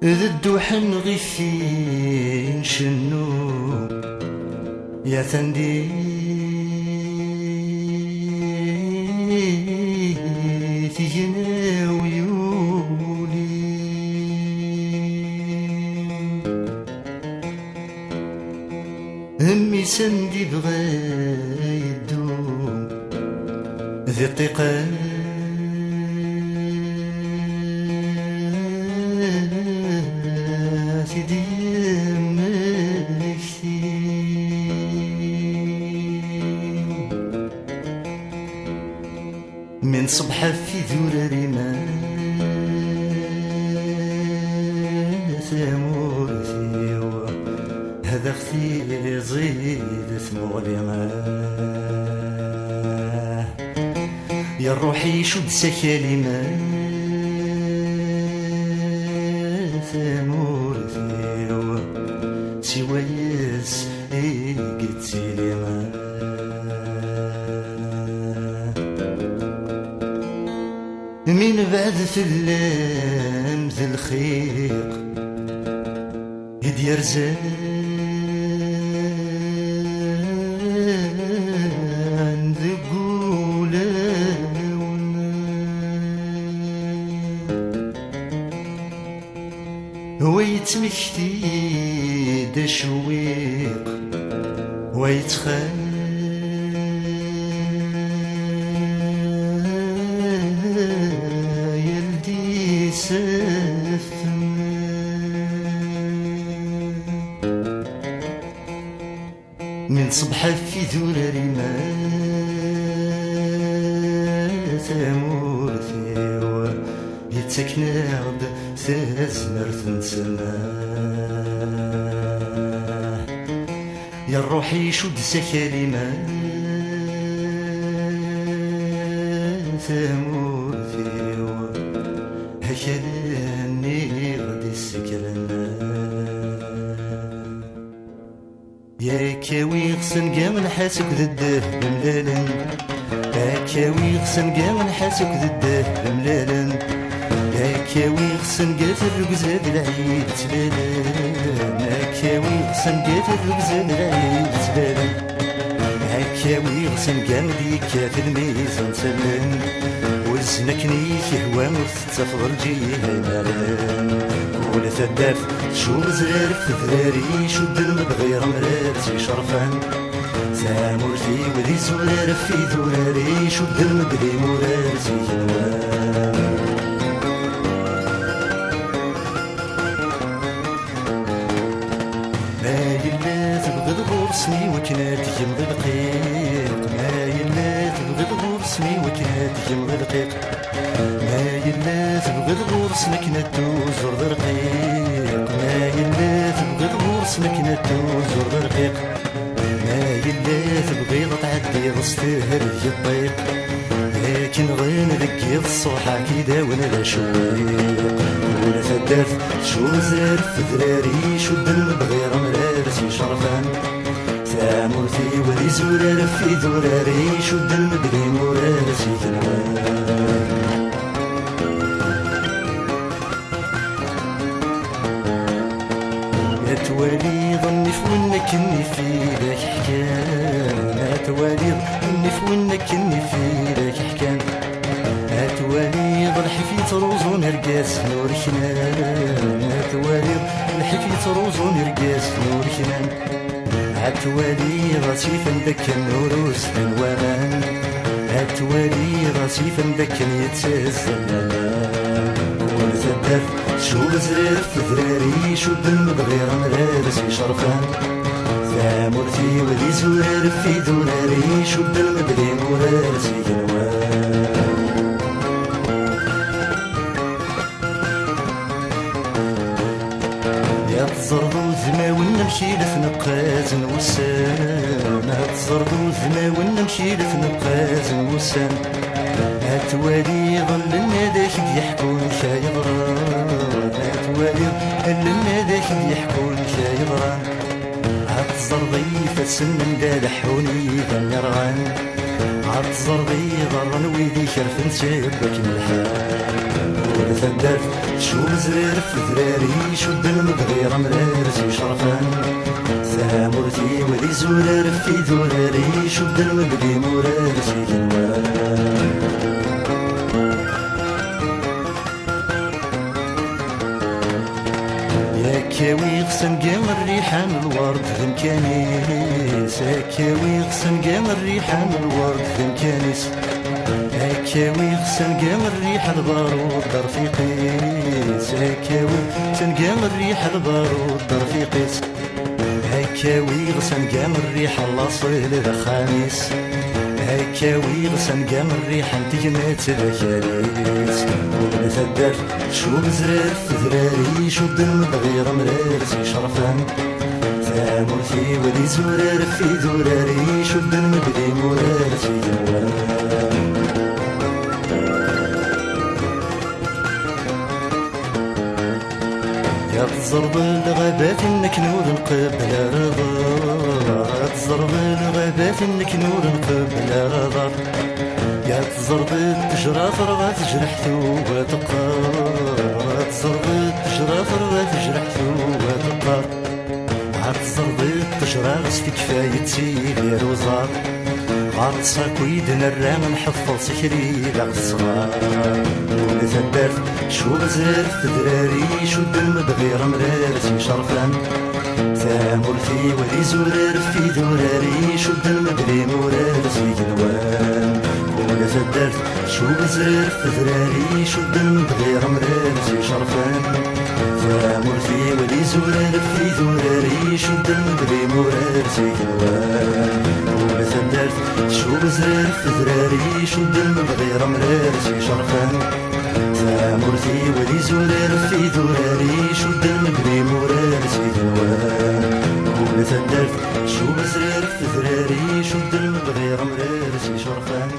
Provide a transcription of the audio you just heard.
ذا الدوح نغفي نشنو يا ثندي تيجينا ويولي همي سندي بغا يدوم ذي الطيقة سيدي مكسي من صبحة في ذراري ما ثمورتي هذا اختي زيد ثموري يا روحي شد سكالي ما ثمورتي سوايس قلت لي ما من بعد فلام ذي الخيق يدير زان ذي قولاونا ويتمكتي دا شويق ويتخان من صبحة في ذراري ما ثمورتي يتسكناد تزمرت نسما يا روحي شد سكالي ما ثمورتي هكذا اني غدي السكرنا يا كاوي غسن قام نحاسك ذده بملالا يا كاوي غسن قام نحاسك ذده بملالا يا كاوي غسن قات الرقزة بالعيد تبالا يا كاوي غسن قات الرقزة بالعيد تبالا يا كاوي غسن قام ديكا في الميزان سلم وزنكني كهوى وتتفضل جيه مالان ولا ثداف شو مزرار في ذراري شد المبغير مراتي شرفان سامور في وذي زرار في ذراري شد المبغي مراتي جنوان ما يلا تبغض غرسني وكنات يمضي دقيق ما يلا تبغض غرسني وكنات يمضي دقيق ما يلا تبغض غرسنك نتوزر رقيق ما يلا تبغض غرسنك نتوزر رقيق ما يلا تبغيض تعدي ضستهر الطيق لكن غين ذكي الصوحة كيدا وانا لا شويق ولا ثداف شو زار في ذراري شد المبغير مرارتي شرفان ثامورتي وذي زرار في ذراري شد المبغي مرارتي جنوان توالي ظني فونك اني في لك حكام توالي ظني فونك اني في لك حكام توالي ظل حفيت روز ونرقاس نور خنان توالي ظل حفيت روز ونرقاس نور خنان عتوالي راسي فندكن نوروس الوامان عتوالي راسي فندكن يتسلل ثداف شو زرار في ذراري شد المبغير مرارسي شرفان ثامورتي وذي زرار في ذراري شد المبغي مرارسي جنوان يا تزردو ثماون نمشي لثنقاز وسان يا تزردو ثماون نمشي لثنقاز وسان هتوالي ظل الناداك يحكون شايضران هتوالي ظل الناداك يحكون شايضران عالزرضي فالسن مدالحوني ذا النرغان عاد زربي ضرن ويدي كرفن سيبك من الحال ولا ثدرت شو زرير في ذراري شد المدغير مرارسي شرفان ثامرتي ولي زرار في ذراري شد المدغي مرارسي كنوان كاوي غسن قام الريحان الورد ذمكانيس كاوي غسن قام الريحان الورد ذمكانيس كاوي غسن قام الريح البارود رفيقيس كاوي غسن قام الريح البارود رفيقيس كاوي غسن قام الريح الاصيل ذا خاميس كاوي غسن قام الريح انتجمت ذكاريس ولا ثدر شو بزرار في ذراري شد المدغير مرارسي شرفان ثامرتي ولي زرار في ذراري شد المدغي مرارسي جوان يا تزرب الغابات انك نور قبل رضا تزرب الغابات انك نور قبل رضا يا تزرب التجرى فرغة تجرح ثوبة تقار تزرب التجرى فرغة تجرح ثوبة تقار عاد تزرب التجرى غستك كفاية تسير وزار عاد ساكويد نرام نحفظ سكري لغ الصغار ولا ثبات شو بزاف تدراري شد المدغير مرارسي شرفان ثامرتي ولي زرار في ذراري شد المدغي مرارسي جنوان ولا ثبات شو بزاف تدراري شد المدغير مرارسي شرفان ثامرتي ولي زرار في ذراري شد المدغي مرارسي جنوان ولا ثبات شو بزاف تدراري شد المدغير مرارسي شرفان ثامرتي ولي زرار في ذراري شد المدغي مرارسي جنوان ولا ثبات شو بزاف تدراري شد المدغير مرارسي شرفان